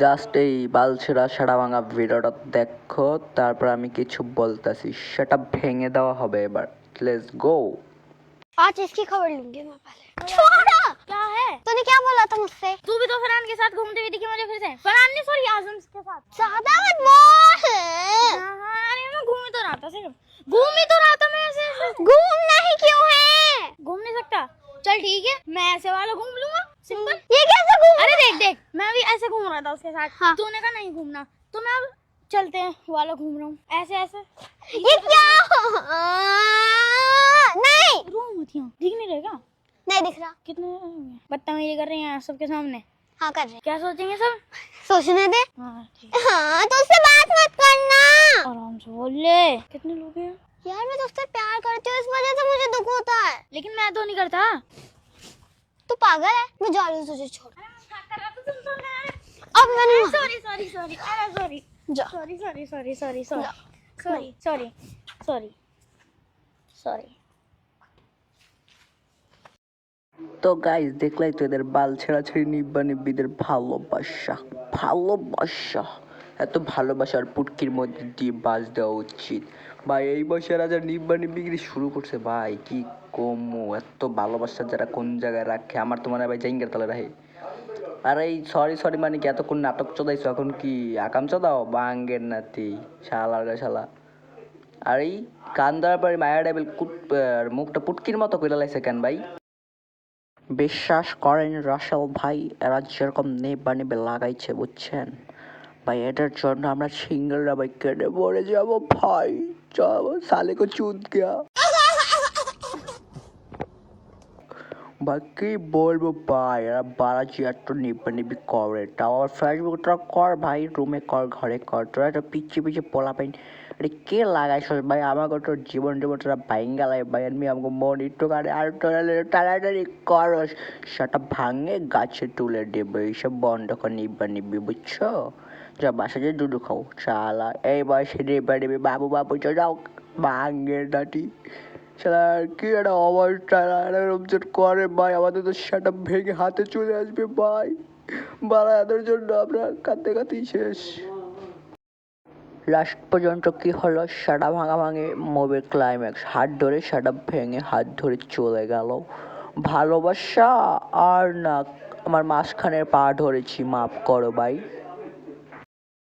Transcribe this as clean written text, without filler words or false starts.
Just এই বালছেড়া সাড়া ভাঙা ভিডিওটা দেখো, তারপর আমি কিছু বলতেছি, সেটা ভেঙে দেওয়া হবে এবার। লেটস गो। आज इसकी खबर लूंगी मैं पहले। छोड़ो। क्या है? तूने क्या बोला था मुझसे? तू भी तो फरहान के साथ घूमते हुए दिखी मुझे फिर से। फरहान नहीं, सॉरी, आजम के साथ। ज्यादा मत बोल। हाँ, अरे मैं घूम ही तो रहा था, सिर्फ घूम ही तो रहा था मैं ऐसे। घूमना ही क्यों है? घूम नहीं सकता? चल ठीक है, मैं ऐसे वाला घूम लूंगा, सिंपल। ये कैसे घूम? अरे देख देख, मैं भी ऐसे घूम रहा था उसके साथ। हाँ। तूने कहा नहीं घूमना, तो मैं अब चलते हैं वाला घूम रहा हूँ ऐसे ऐसे। ये क्या? नहीं रो मत यहाँ, दिख नहीं रहेगा? नहीं दिख रहा। कितने बदतमीजी कर रही हैं सबके सामने। हाँ कर रहे। क्या सोचेंगे सब? सोचने दे। हाँ ठीक, हाँ तो उससे बात मत करना। आराम से बोल ले। कितने लोग हैं यार मैं तो उससे प्यार करती हूँ, इस वजह से मुझे दुख होता है। लेकिन मैं तो नहीं करता। तू पागल है? मैं जा रही हूँ, तुझे छोड़। अब मैंने सॉरी सॉरी सॉरी, अरे सॉरी, जा। Sorry sorry sorry sorry sorry sorry sorry sorry sorry. তো গাইস, দেখলাই তো এদের বাল ছেঁড়াছেড়ি নিব্বা নিব্বিদের ভালোবাসা। ভালোবাসা, এত ভালোবাসার পুটকির মধ্যে দিয়ে বাজ দেওয়া উচিত ভাই। এই বয়সে রাজা নিব্বা নিব্বিগিরি শুরু করছে ভাই, কি কমু। এত ভালোবাসা যারা কোন জায়গায় রাখে, আমার তো মনে হয় ভাই জাইঙ্গার তলে রাখে। আর এই সরি সরি মানে কি, এতক্ষণ নাটক চোদাইছো, এখন কি আকাম চোদাও? বাঙ্গের নাতি, শালার গা শালা। আর এই কান দেওয়ার পরে মায়া ডাইবেল মুখটা পুটকির মতো করে লাইছে কেন ভাই? বিশ্বাস করেন রাসেল ভাই, এরা যেরকম নেবা নেবে লাগাইছে বুঝছেন ভাই, এটার জন্য আমরা সিঙ্গেলরা ভাই কেটে পড়ে যাবো ভাই। যাবো সালে কো চুদ গয়া ভাই, কি বলবো ভাই, এরা বারাজি একটু নিবা নিবি করে, তাও আবার ফেসবুকটা কর ভাই, রুমে কর, ঘরে কর, তোরা একটা পিছিয়ে পিছিয়ে পোলা পাইন। আরে কে লাগাইছ ভাই? আমাকে তোর জীবন জীবন তোরা বাইঙ্গা লাগে ভাই, আমি আমাকে মন একটু কাটে, আর তোরা তাড়াতাড়ি করস, সেটা ভাঙে গাছে তুলে দেবে। এইসব বন্ধ করে নিবা নিবি বুঝছো? যা বাসা যে দুধু খাও শালা, এই বয়সে নিবা নিবি বাবু বাবু যাও ভাঙে নাটি শালা। কি একটা অবস্থা রমজান করে ভাই, আমাদের তো সেটা ভেঙে হাতে চলে আসবে ভাই। বাড়া এদের জন্য আমরা কাঁদতে কাঁদতেই শেষ। লাস্ট পর্যন্ত কি হলো, সেটা ভাঙা ভাঙে মুভির ক্লাইম্যাক্স, হাত ধরে সেটা ভেঙে হাত ধরে চলে গেল। ভালোবাসা আর না, আমার মাঝখানের পা ধরেছি, মাফ করো ভাই।